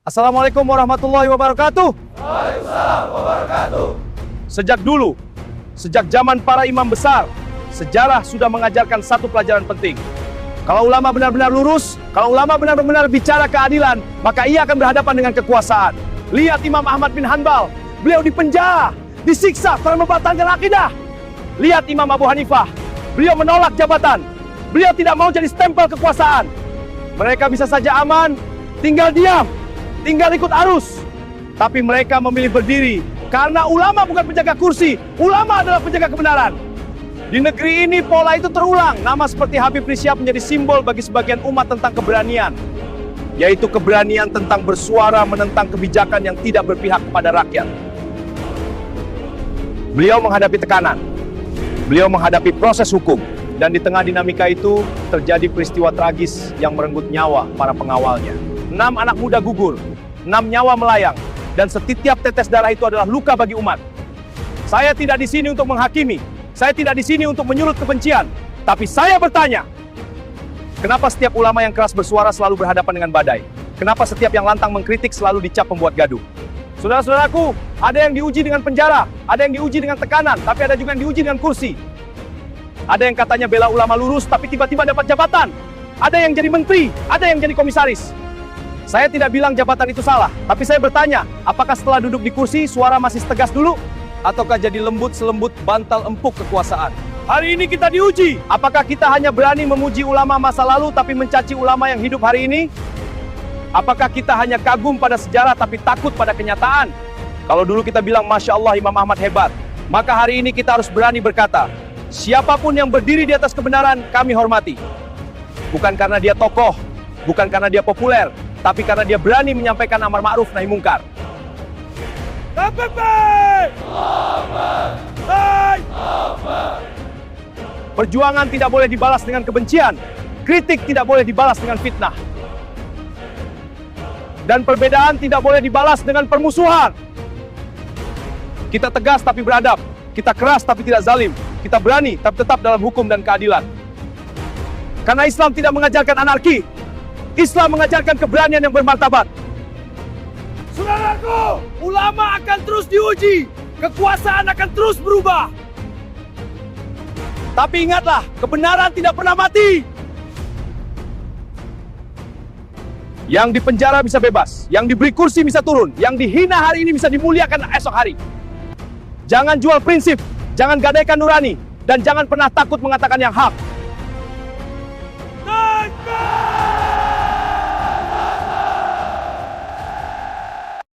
Assalamualaikum warahmatullahi wabarakatuh. Waalaikumsalam wabarakatuh. Sejak dulu, sejak zaman para imam besar, sejarah sudah mengajarkan satu pelajaran penting. Kalau ulama benar-benar lurus, kalau ulama benar-benar bicara keadilan, maka ia akan berhadapan dengan kekuasaan. Lihat Imam Ahmad bin Hanbal, beliau dipenjara, disiksa karena membatalkan akidah. Lihat Imam Abu Hanifah, beliau menolak jabatan, beliau tidak mau jadi stempel kekuasaan. Mereka bisa saja aman, tinggal diam, tinggal ikut arus. Tapi mereka memilih berdiri, karena ulama bukan penjaga kursi, ulama adalah penjaga kebenaran. Di negeri ini pola itu terulang, nama seperti Habib Risyad menjadi simbol bagi sebagian umat tentang keberanian. Yaitu keberanian tentang bersuara menentang kebijakan yang tidak berpihak kepada rakyat. Beliau menghadapi tekanan, beliau menghadapi proses hukum, dan di tengah dinamika itu terjadi peristiwa tragis yang merenggut nyawa para pengawalnya. 6 anak muda gugur, 6 nyawa melayang, dan setiap tetes darah itu adalah luka bagi umat. Saya tidak di sini untuk menghakimi, saya tidak di sini untuk menyulut kebencian, tapi saya bertanya, kenapa setiap ulama yang keras bersuara selalu berhadapan dengan badai? Kenapa setiap yang lantang mengkritik selalu dicap pembuat gaduh? Saudara-saudaraku, ada yang diuji dengan penjara, ada yang diuji dengan tekanan, tapi ada juga yang diuji dengan kursi. Ada yang katanya bela ulama lurus, tapi tiba-tiba dapat jabatan. Ada yang jadi menteri, ada yang jadi komisaris. Saya tidak bilang jabatan itu salah, tapi saya bertanya, apakah setelah duduk di kursi, suara masih tegas dulu? Ataukah jadi lembut selembut bantal empuk kekuasaan? Hari ini kita diuji, apakah kita hanya berani memuji ulama masa lalu, tapi mencaci ulama yang hidup hari ini? Apakah kita hanya kagum pada sejarah, tapi takut pada kenyataan? Kalau dulu kita bilang, Masya Allah Imam Ahmad hebat, maka hari ini kita harus berani berkata, siapapun yang berdiri di atas kebenaran, kami hormati. Bukan karena dia tokoh, bukan karena dia populer, tapi karena dia berani menyampaikan amar ma'ruf nahi mungkar. Perjuangan tidak boleh dibalas dengan kebencian, kritik tidak boleh dibalas dengan fitnah, dan perbedaan tidak boleh dibalas dengan permusuhan. Kita tegas tapi beradab, kita keras tapi tidak zalim, kita berani tapi tetap dalam hukum dan keadilan. Karena Islam tidak mengajarkan anarki, Islam mengajarkan keberanian yang bermartabat. Saudaraku, ulama akan terus diuji, kekuasaan akan terus berubah. Tapi ingatlah, kebenaran tidak pernah mati. Yang dipenjara bisa bebas, yang diberi kursi bisa turun, yang dihina hari ini bisa dimuliakan esok hari. Jangan jual prinsip, jangan gadaikan nurani, dan jangan pernah takut mengatakan yang hak.